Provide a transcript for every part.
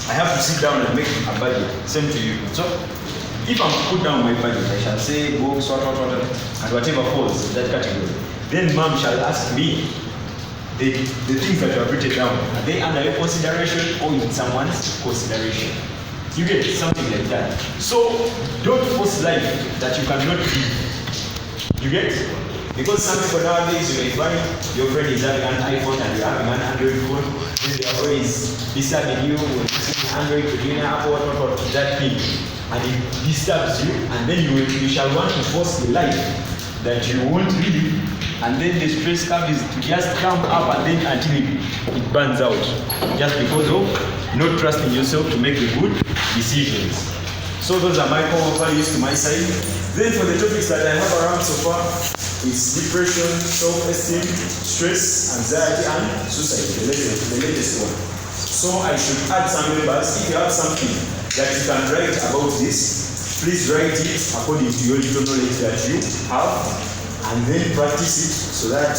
I have to sit down and make a budget. Same to you. So if I'm put down my budget, I shall say books, what, and whatever falls in that category. Then mom shall ask me, the things that you have written down, are they under your consideration or in someone's consideration? You get something like that. So don't force life that you cannot give. You get? Because some people nowadays, you may find your friend is having an iPhone and you're having an Android phone, then they are always disturbing you when using Android to doing Apple, that thing. And it disturbs you, and then you shall want to force the life that you won't really, and then the stress curve is just come up and then until it burns out. Just because of not trusting yourself to make the good decisions. So those are my core values to my side. Then for the topics that I have around so far, it's depression, self-esteem, stress, anxiety, and suicide, the latest one. So I should add some members. If you have something that you can write about this, please write it according to your little knowledge that you have, and then practice it so that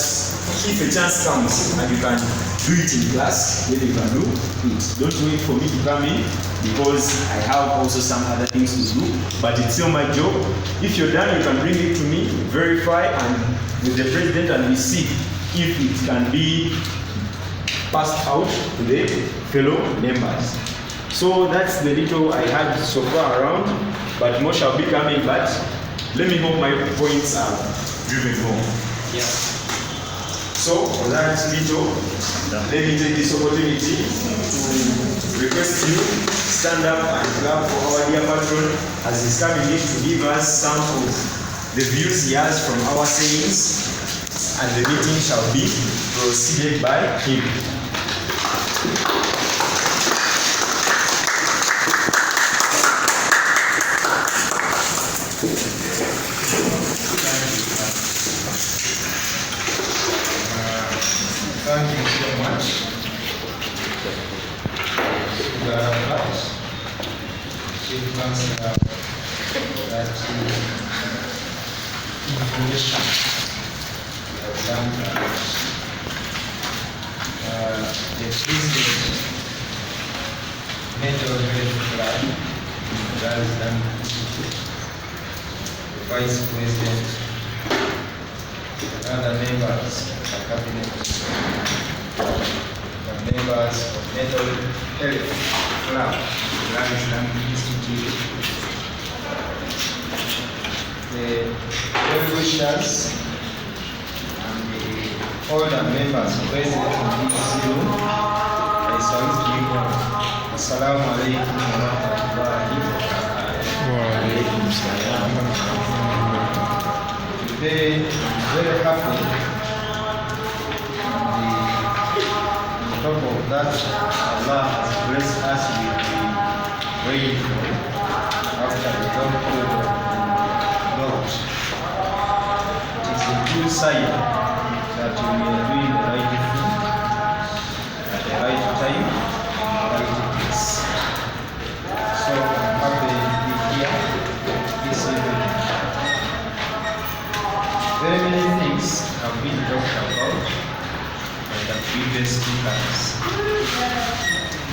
if a chance comes and you can do it in class, then you can do it. Don't wait for me to come in, because I have also some other things to do, but it's still my job. If you're done, you can bring it to me, verify, and with the president, and we see if it can be passed out to the fellow members. So that's the little I had so far around, but more shall be coming. But let me hope my points are driven home. Yeah. So that little, let me take this opportunity to request you stand up and clap for our dear patron as he's coming in to give us some of the views he has from our sayings, and the meeting shall be proceeded by him. Thank you so much. Arafat, Chief Councillor, for that information you have done. The President, Major Health Club, that is done. The Vice President, other members of the Cabinet, the members of Mental Health Club, Grand Islamic Institute, the well-wishers, and all the members present in this room. I salute you all. Assalamu alaikum wa rahmatullahi wa barakatuh. Today, I'm very happy. On top of that, Allah has blessed us with the rainfall after the downpour of Lord. It is a good sign that we are doing the right thing at the right time, the right place. So I'm happy to be here this evening. Very many things have been talked about by the previous speakers.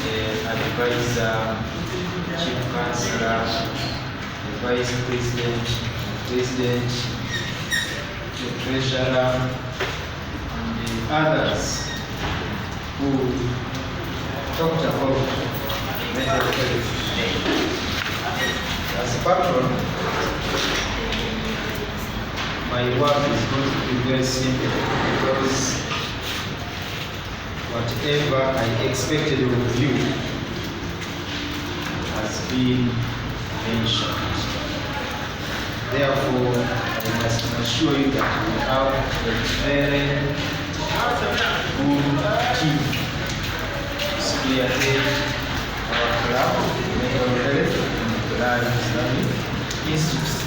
The advisor, chief councillor, the vice president, the president, the treasurer, and the others who talked about mental health. As a patron, my work is going to be very simple, because whatever I expected of you has been mentioned. Therefore, I must assure you that we have a very good team to spearhead our club, mental health, and the Grand Islamic Institute.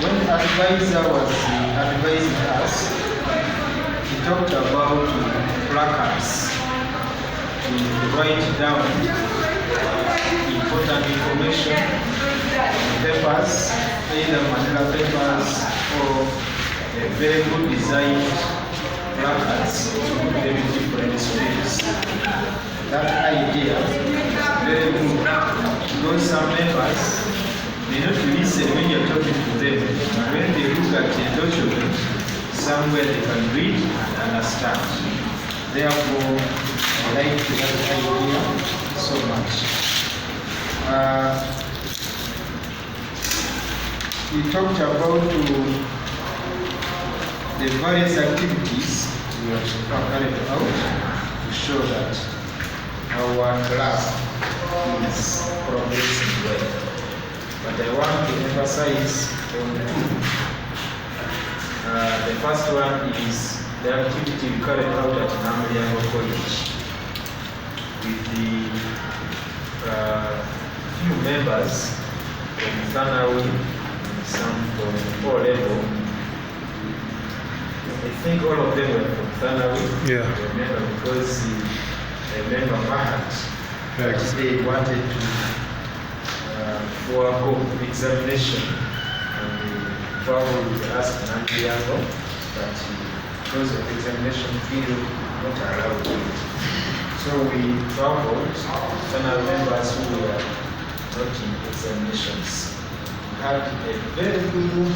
When the advisor was advising us, he talked about placards to write down important information on papers, either manila papers or very good designed placards to put them in different spaces. that idea is very good because some members may not listen when you're talking to them. When they look at a document, somewhere they can read and understand. Therefore, I like that idea so much. We talked about the various activities we have carried out to show that our class is progressing well. But I want to emphasize on two. The first one is the activity we carried out at Namliango College with the few members from Thanawi, some from O level. I think all of them were from Thanawi. Yeah. I remember because I remember Mahat. They wanted to forego examination and travel with us to Namliango, but because of examination period, not allowed to. So we traveled, and I remember us who were not in examinations. We had a very good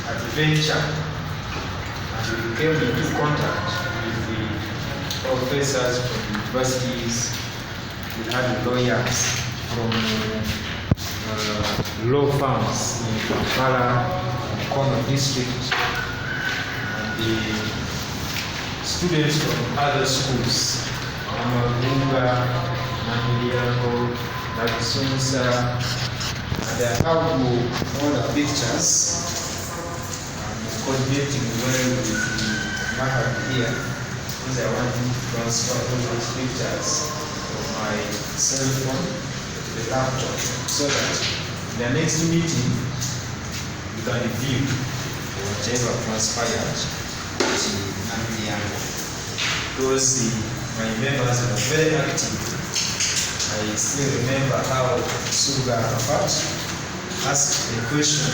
adventure, and we came into contact with the professors from universities. We had lawyers from law firms in Kampala, Kono district, and the students from other schools, Amagunga, Namliango, Nabisunsa, and I have all the pictures. I'm coordinating well with the Mahad here because I want to transfer all those pictures from my cell phone to the laptop so that in the next meeting we can review whatever transpired to Namliango. Because my members were very active. I still remember how Suga Arafat asked a question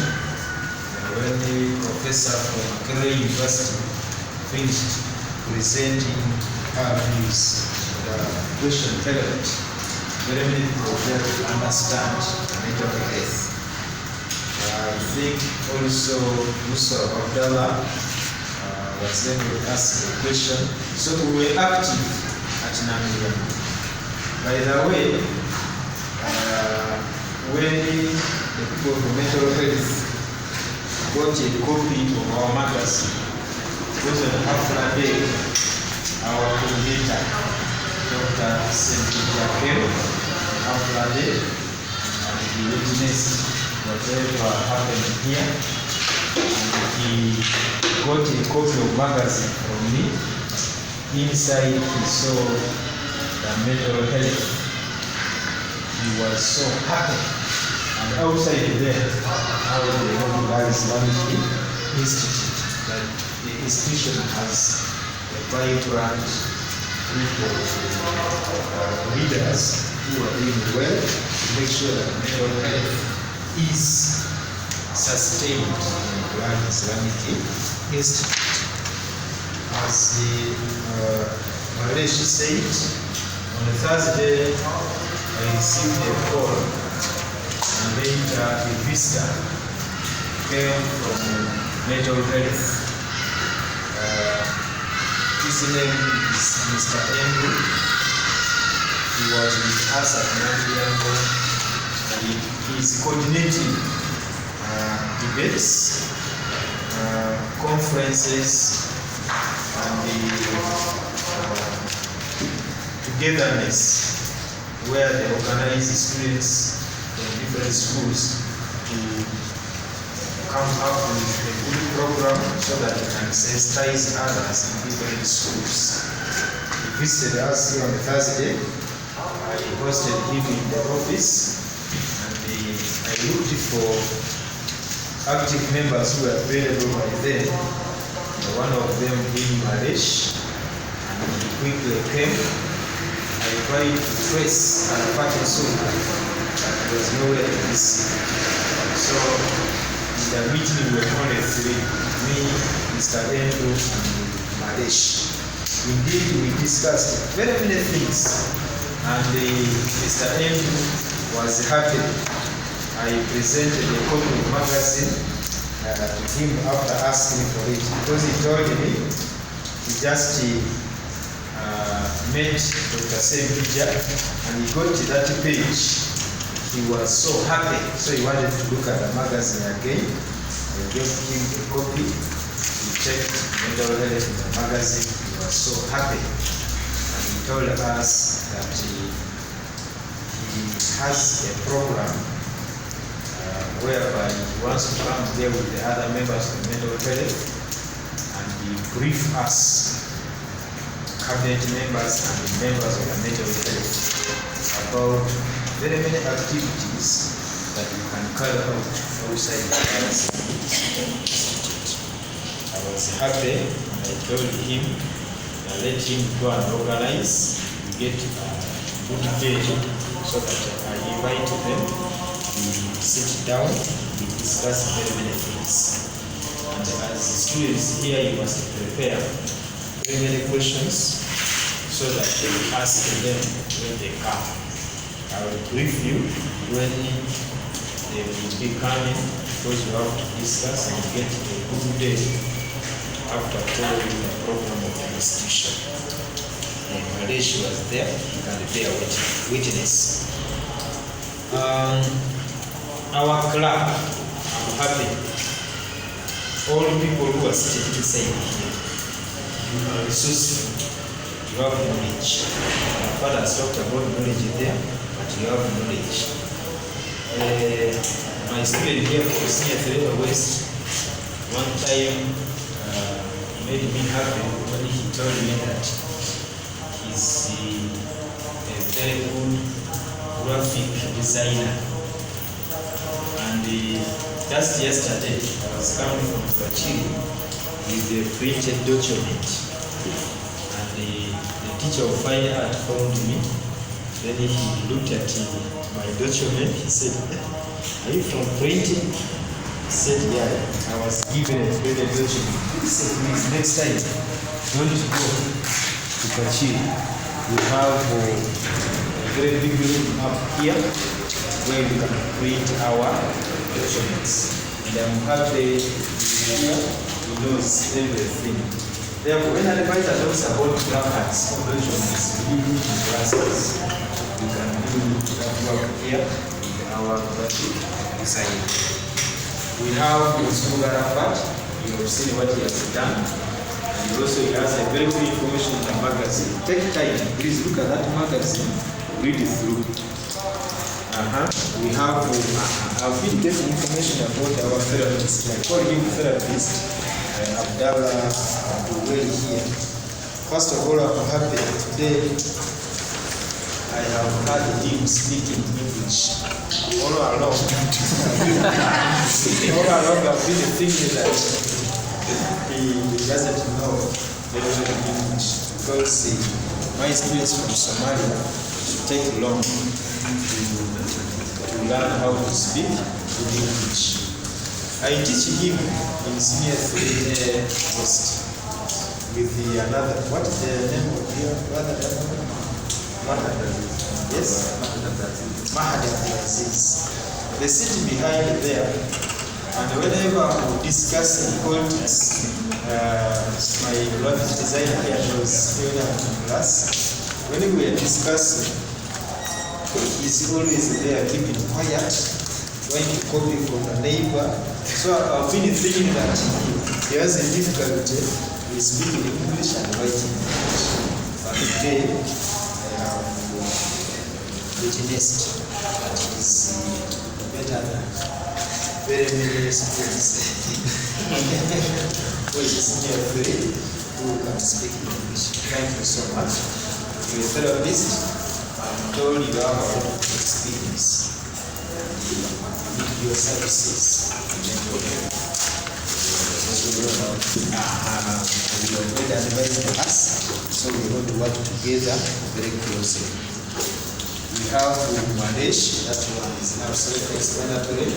when the professor from Makerere University finished presenting her views. The question relevant. Very many people there to understand mental health. I think also Musa Abdallah was able to ask a question. So we were active at Namliango. By the way, when the people from mental health got a copy of our magazine, because on After Day, our coordinator, Dr. Sentia came After Day, and he witnessed whatever happened here, and he got a copy of magazine from me. Inside he saw the mental health. He was so happy. And outside there, how the Islamic Institute, that the institution has a vibrant group of leaders who are doing well to make sure that mental health is sustained in the Islamic Institute. As the Malaysia said, on the Thursday, I received a call, and later a visitor came from mental health. His name is Mr. Andrew. He was with us at Namliango, and he is coordinating debates, conferences, and the togetherness where they organize students from different schools to come up with a good program so that they can sensitize others in different schools. He visited us here on the Thursday. I hosted him in the office, and I looked for active members who were available by then. One of them being Malish, and he quickly came. I tried to trace Arafat soon, but there was nowhere to be seen. So in the meeting we were only three, me, Mr. Andrew, and Malish. Indeed, we discussed very many things, and Mr. Andrew was happy. I presented a copy of the magazine to him after asking for it, because he told me he just met Dr. Sempija and he got to that page. He was so happy, so he wanted to look at the magazine again. I gave him a copy. He checked mental health in the magazine. He was so happy, and he told us that he has a program whereby he wants to come there with the other members of mental health and he brief us, cabinet members and members of the mental health, about very many activities that we can carry out outside the institute. I was happy and I told him, let him go and organize, we get a good page so that I invite them, we sit down, we discuss very many things. And as students here, you must prepare very many questions so that they will ask them when they come. I will brief you when they will be coming, because you have to discuss and get a good day after following the program of the institution. And Malaysia was there, you can bear witness. Our club, I'm happy. All the people who are sitting inside here, you are resourceful, you have knowledge. My father has talked about knowledge there, but you have knowledge. My student here for Senior Three West, one time made me happy when he told me that he's a very good graphic designer. And just yesterday, I was coming from Kachiri with a printed document. And the teacher of fine art found me. Then he looked at my document. He said, "Are you from printing?" I said, "Yeah, I was given a printed document." He said, "Please, next time, don't go to Kachiri. We have a very big room up here where we can print our documents." And I'm happy here, he knows everything. Therefore, when an advisor talks about placards or documents, we need classes. We can do that work here in our graphic design. We have Arafat. You have seen what he has done. And also he has a very good information in the magazine. Take time, please look at that magazine, read it through. We have, I've been getting information about our therapist. I call him therapist, Abdallah Abdul here. First of all, I'm happy today I have heard him speaking English. All along, I've been thinking that he doesn't know very well English, because my experience from Somalia should take long to learn how to speak English. I teach him in Senior 3 West with another, what is the name of your brother? Yes? Mahadaziz. They sit behind there, and whenever we discuss politics, my graphic designer here was here in class. When we are discussing, he's always there keeping quiet, trying to copy from the neighbor. So I've been thinking that he has a difficulty with speaking English and writing English. But today, I have witnessed that he's better than very many students who is Senior 3 who can speak English. Thank you so much. You're a therapist. I'm told you have a lot of experience. You need your services. You are very advised to us, so we want to work together very closely. We have Malaysia, that one is now self-explanatory.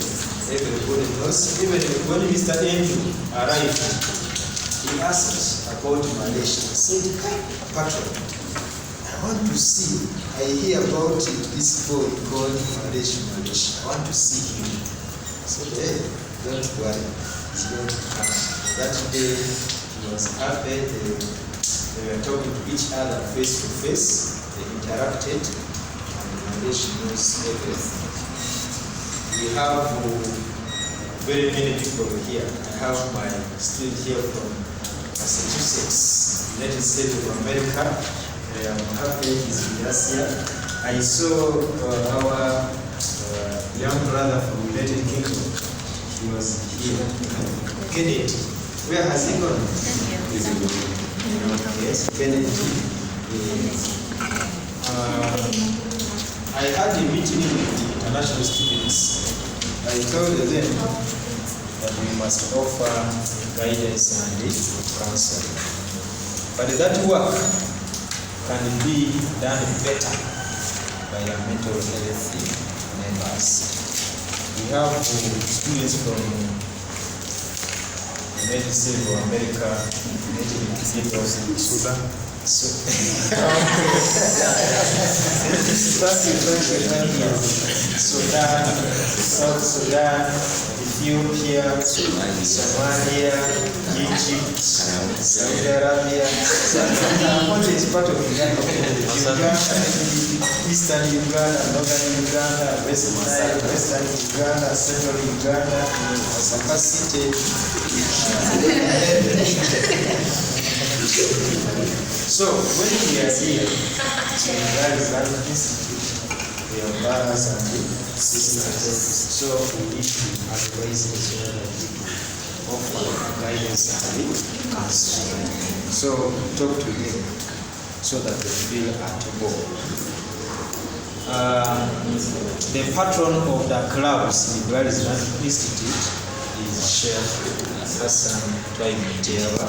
Everybody knows. Even when Mr. Andrew arrived, he asked about Malaysia. I said, "Hey, patron, I want to see. I hear about this boy called Malaysia. I want to see him." I said, "Hey, don't worry, he's going to come." That day, he was happy. They were talking to each other face to face. They interacted, and Malaysia knows everything. We have very many people here. I have my student here from Massachusetts, United States of America. I'm happy he's with us here. I saw our young brother from United Kingdom. He was here. Kennedy. Where has he gone? Yes, Kennedy. I had a meeting with the international students. I told them that we must offer guidance and counseling. But that work can be done better by our mental health members. We have students from the United States of America, United States of Sudan. Sudan, South Sudan, Ethiopia, Somalia, Egypt, Saudi Arabia. What is part of Uganda? Uganda, Eastern Uganda, Northern Uganda, Western Uganda, Central Uganda, Masaka City. So when we are here, that is an institute. We have brothers and sisters. So we need to advise each other, offer guidance and counseling. So talk to them so that they feel at home. The patron of the clubs in the Islamic Institute is Sheikh Hassan Twaimitiaba,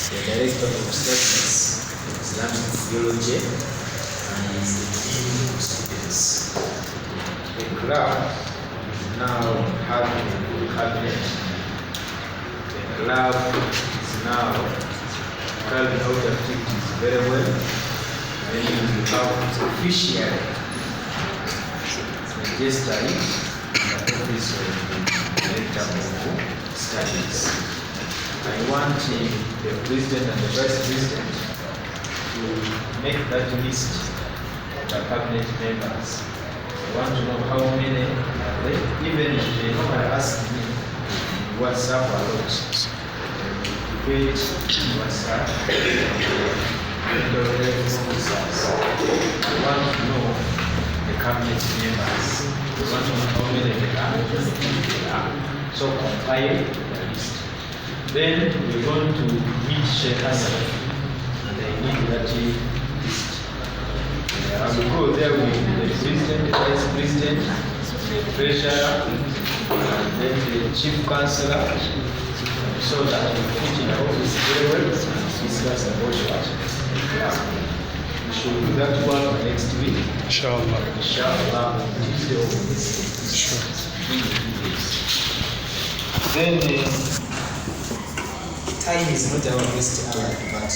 the director of studies, Islamic theology, and is the dean of students. The club is now having a cabinet. The club is now carrying out activities very well. And we have officially registered the office of the director of studies. I want the president and the vice president to make that list of the cabinet members. I want to know how many are there. Even if they don't ask me in WhatsApp a lot, debate WhatsApp, I want to know the cabinet members. I want to know how many they are. So compile the list. Then we're going to meet Sheikh Hassan, and I need that list. I will go there with the president, the vice president, the treasurer, and then the chief counselor, so that we fit in our office very well and discuss about what. We should do that one next week. Inshallah. Inshallah, Tuesday or Wednesday. Sure. Then time is not our best hour, but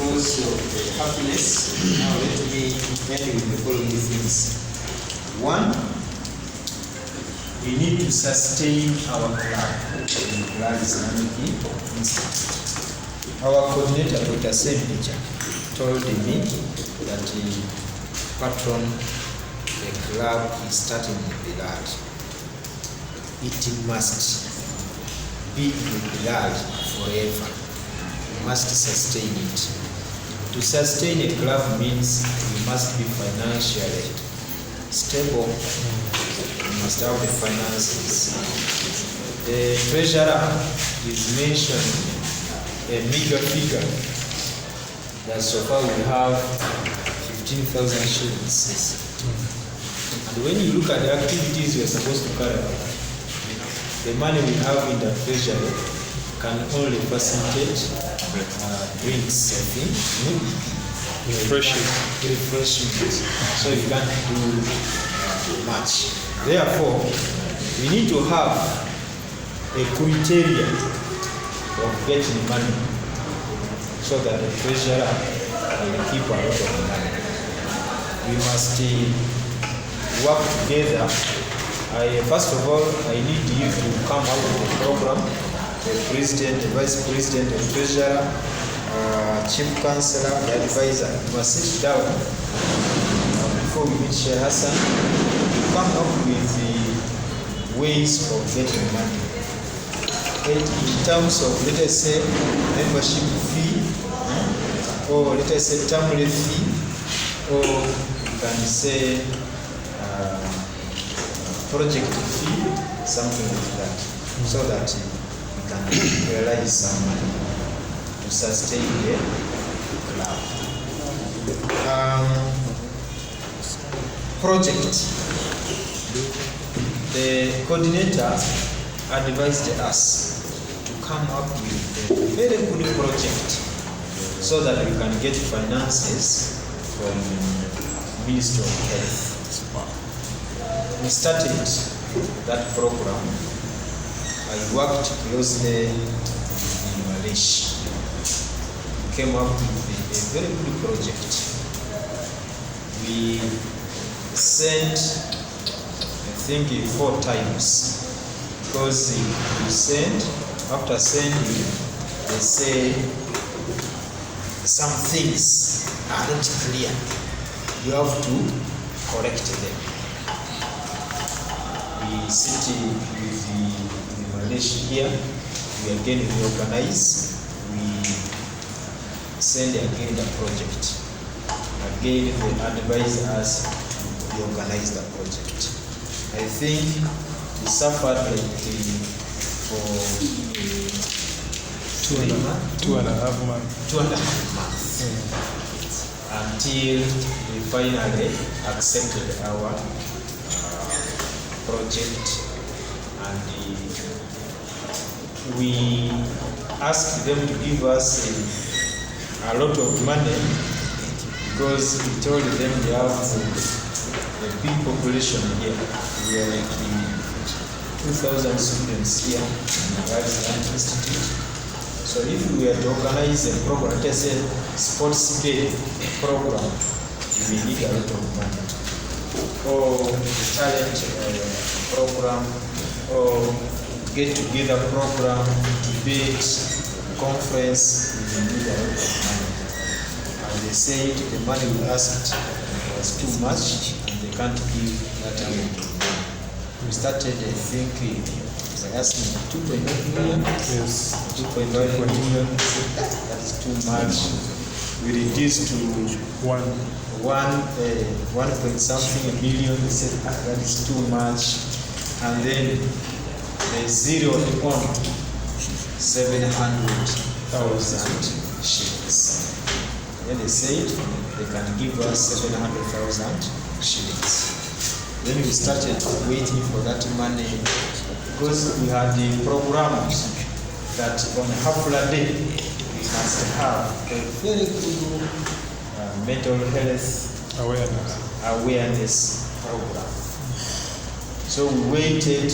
because of the happiness, now let me end with the following things. One, we need to sustain our club, the Club Islamic Institute. Our coordinator, Dr. Sempicha, told me that the patron, the club is starting with Bilal. It must be with Bilal forever. We must sustain it. To sustain a club means we must be financially stable. We must have the finances. The treasurer is mentioned a meager figure that so far we have 15,000 shillings. And when you look at the activities we are supposed to carry out, the money we have in the treasury can only facilitate drinks, I think, refreshment. So you can't do much. Therefore, we need to have a criteria of getting money so that the treasurer will keep a lot of money. We must work together. First of all, I need you to come up with a program. The president, the vice president, the treasurer, chief councillor, the advisor. We must sit down before we meet Sheikh Hassan to come up with the ways of getting money. In terms of, let us say, membership fee, or let us say termly fee, or you can say project fee, something like that, so that we can realize some money to sustain the club. Project. The coordinator advised us to come up with a very good project so that we can get finances from Ministry of Health. We started that program. I worked closely with Malaysia. We came up with a very good project. We sent, I think, 4 times, because we send, after sending, they say some things are not clear. You have to correct them. We sit with the Malaysia here, we again reorganize, we send again the project. Again, they advise us to reorganize the project. I think we suffered for 2.5 months. 2.5 months until we finally accepted our project, and we asked them to give us a lot of money, because we told them they have a big population here. We are like 2,000 students here in the Arafat Institute. So if we were to organize a program, let us say sports day program, we need a lot of money. Or talent program, or get together program, debate, conference, we need a lot of money. And they said the money we asked was too much and they can't give that amount of money. We started, I think, by asking 2.9 million. Yes. 2.9 million, that is too much. We reduced to 1 point something million. They said that is too much, and then they zeroed on 700,000 shillings. Then they said they can give us 700,000 shillings. Then we started waiting for that money, because we had the programs that on Hafla Day we must have a very good mental health awareness program. So we waited,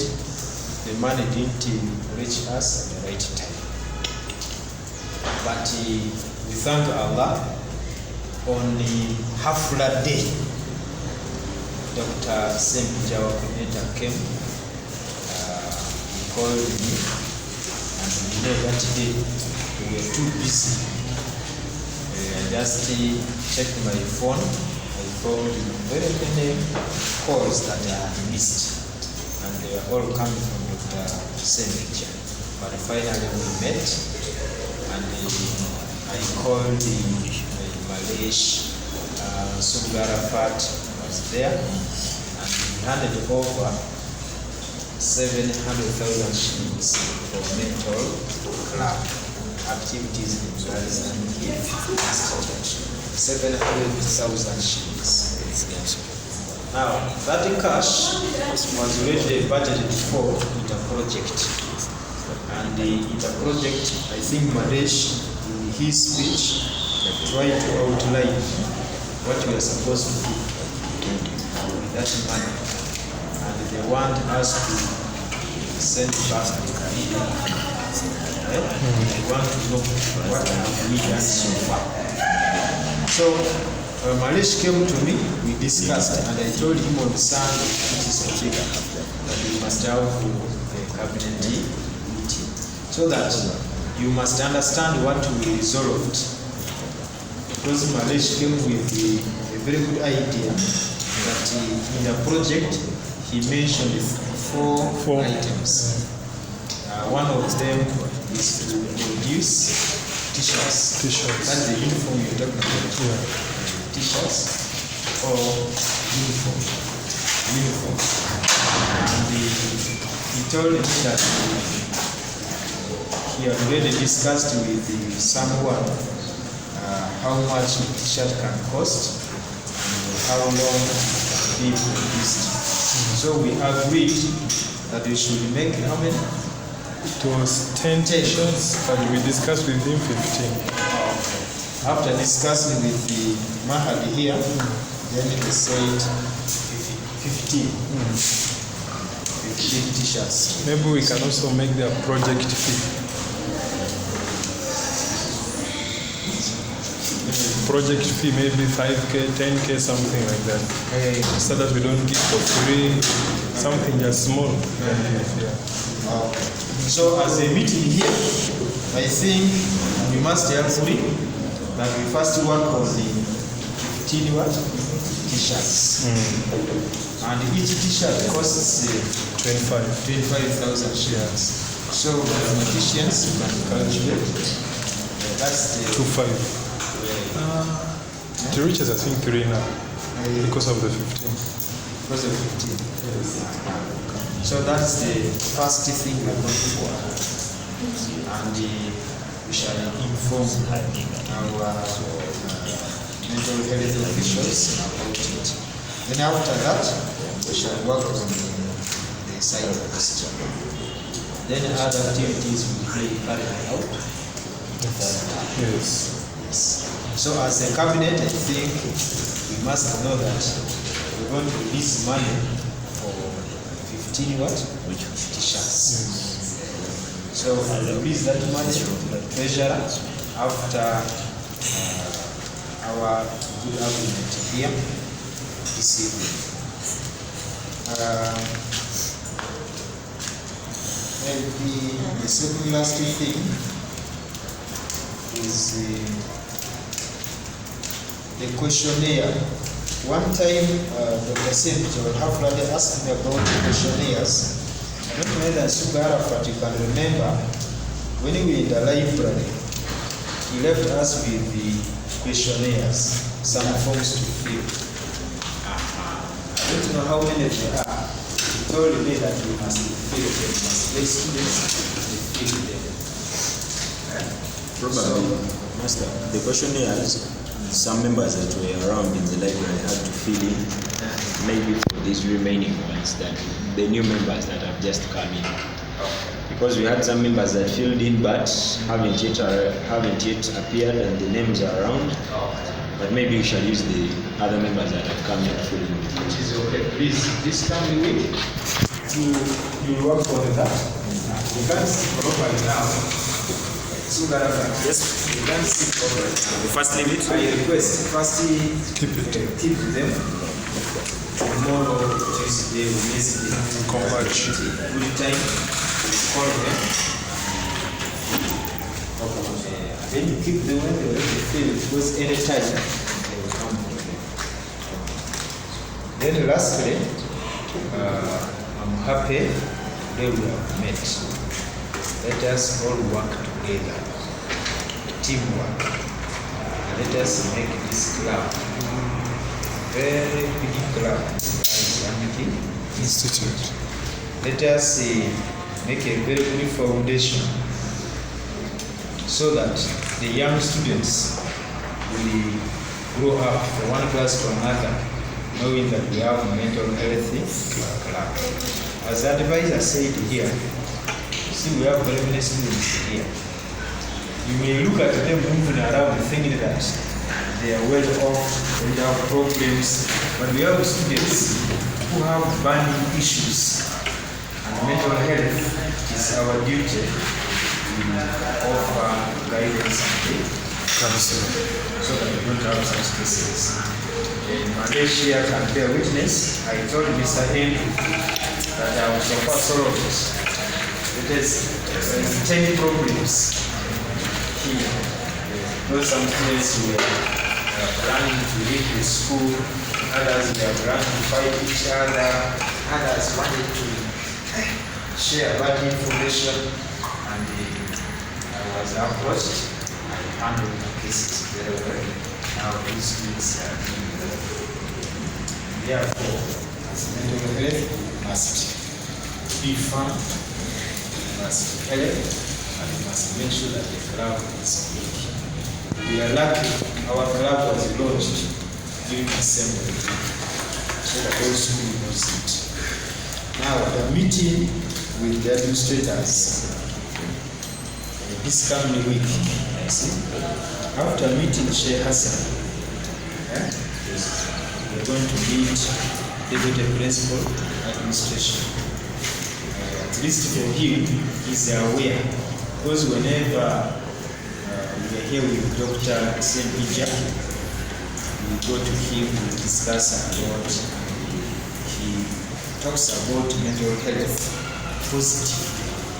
the money didn't reach us at the right time. But we thank Allah, on the Hafla Day, Dr. Sempija, our coordinator, came, he called me, and you know that day we were too busy. I just checked my phone. I found very many calls that I had missed, and they were all coming from Dr. Sempija. But finally we met, and I called the Malaysia, Arafat was there, and we handed over 700,000 shillings for mental club activities in Brazil and Institute. 700,000 shillings. Now, that cash was already budgeted for ITA project. And the ITA project, I think Madesh, in his speech, tried to outline what we are supposed to do with that money. And they want us to send back the I want to know what have we done so far. So Malish came to me, we discussed, and I told him on Sunday, which is okay, that we must have a cabinet meeting, so that you must understand what we resolved. Because Malish came with a very good idea that in the project he mentioned four items. One of them is to produce t-shirts. That's the uniform you're talking about. Yeah. T-shirts or uniform. And he told me that he had already discussed with someone how much a t-shirt can cost and how long it can be produced. So we agreed that we should make how many? It was 10 t-shirts, but we discussed with him 15. After discussing with the Mahadi here, then they said 15. 15 t-shirts. Maybe we can also make their project fee. Project fee maybe 5K, 10K, something like that. So that we don't give for free, something just small. Yeah. So as a meeting here, I think we must agree that we first work on the 15 t-shirts. And each t-shirt costs 25,000 shillings. So mathematicians can calculate. That's the 2.5. It reaches, I think, 3 now because of the 15. Because of 15. Yes. So that's the first thing we're going to work on. And we shall inform our mental health officials about it. Then after that, we shall work on the side question. Then other activities will be carried out. Yes. So as a cabinet, I think we must know that we're going to release money for 15 t-shirts. So we'll release that money to the treasurer after our good argument here this evening. And the second last thing is the questionnaire. One time, Dr. Sempich or Hafrade asked me about questionnaires. I don't know whether Sugar Arafat, you can remember, when we were in the library, he left us with the questionnaires, some forms to fill. I don't know how many there are. He told me that we must fill them, must let students to fill them. Probably, Master, the questionnaires, some members that were around in the library had to fill in, maybe for these remaining ones, that the new members that have just come in. Because we had some members that filled in but haven't yet appeared and the names are around. But maybe we shall use the other members that have come in to fill in. Which is okay. Please, this coming week, you work on that. You can't see properly now. Yes. You can't see properly. The first limit? I request first Keep it. keep them. Tomorrow, Tuesday, Wednesday. Converge. Good time. Call them. Then you keep them when they already fill, because any time they will come. Then lastly, I'm happy they will have met. Let us all work together. Teamwork. Let us make this club very big club. Islamic Institute. Let us make a very good foundation so that the young students will grow up from one class to another, knowing that we have mental health club. As the advisor said here, see, we have very many students here. You may look at them moving around thinking that they are well off, they have problems, but we have students who have burning issues, and mental health is our duty to offer guidance and Counselor. so that we don't have such cases. Malaysia can bear witness. I told Mr. Henry that I was so far solved. It is 10 problems here. Those some places we are planning to leave the school, others we are planning to fight each other, others wanted to share bad information, and I was approached. I handled the cases very well. Now these things are being developed. Therefore, as mental health must be firm, must help, and we must make sure that the club is big. We are lucky our club was launched during assembly, so that all school knows it. Now, the meeting with the administrators this coming week, I see. After meeting Sheikh Hassan, we're going to meet Deputy Principal Administration. At least for him, he's aware. Because whenever we are here with Dr. Sempija, we go to him, we discuss about, he talks about mental health, positive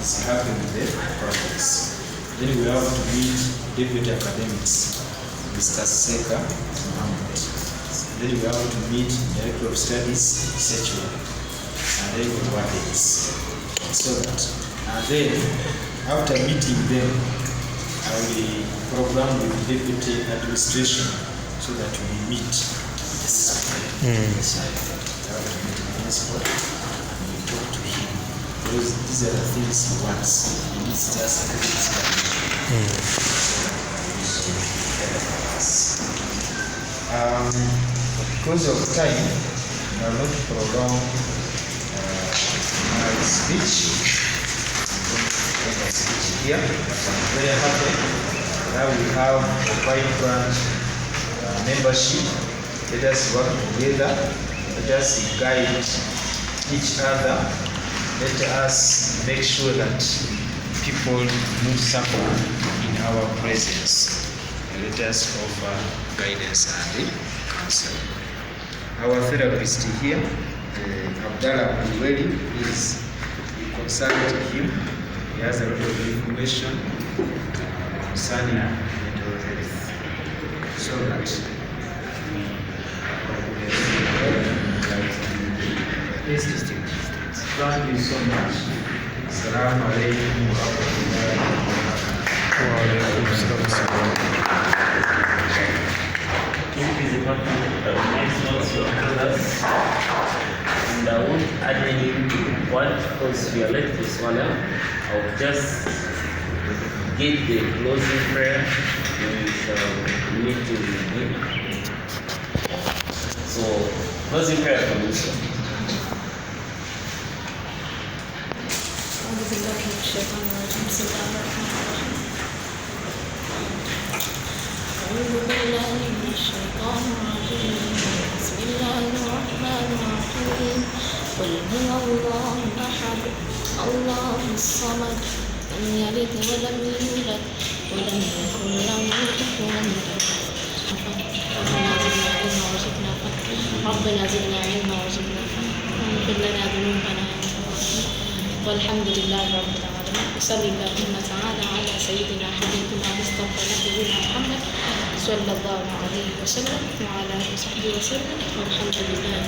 is happening with the progress. Then we have to meet Deputy Academics, Mr. Seka Mohammed. Then we have to meet Director of Studies, Sechu, and everybody else. So that, and then after meeting them, I will program with Deputy Administration so that we meet the side. The side. I have to meet the principal and we talk to him. Because these are the things he wants. He needs just a little because of time, I will not prolong my speech. I'm going to make a speech here, but I'm very happy. Now we have a vibrant membership. Let us work together. Let us guide each other. Let us make sure that people don't suffer in our presence. Let us offer guidance and counsel. Our therapist here, Abdallah Abdulweli, is we consulted him. He has a lot of information concerning mental health, so that thank you so much. Assalamu alaikum wa rahmatullahi wa barakatuh. This is a document of nice notes you told us, and I won't add any to what, because we are late for Swala. I'll just get the closing prayer we shall need to begin. So, closing prayer for this one. أعوذ بالله من الشيطان الرجيم بسم الله الرحمن الرحيم أعوذ بالله من الشيطان الرجيم بسم الله الرحمن الرحيم قل هو الله أحد الله الصمد لم يلد ولم يولد ولم يكن له كفوا أحد ربنا زدنا علما وارزقنا واغفر لنا ذنوبنا والحمد لله رب العالمين وصلى اللهم تعالى على سيدنا حبيبنا مصطفى نبينا محمد صلى الله عليه وسلم وعلى اله وصحبه وسلم والحمد لله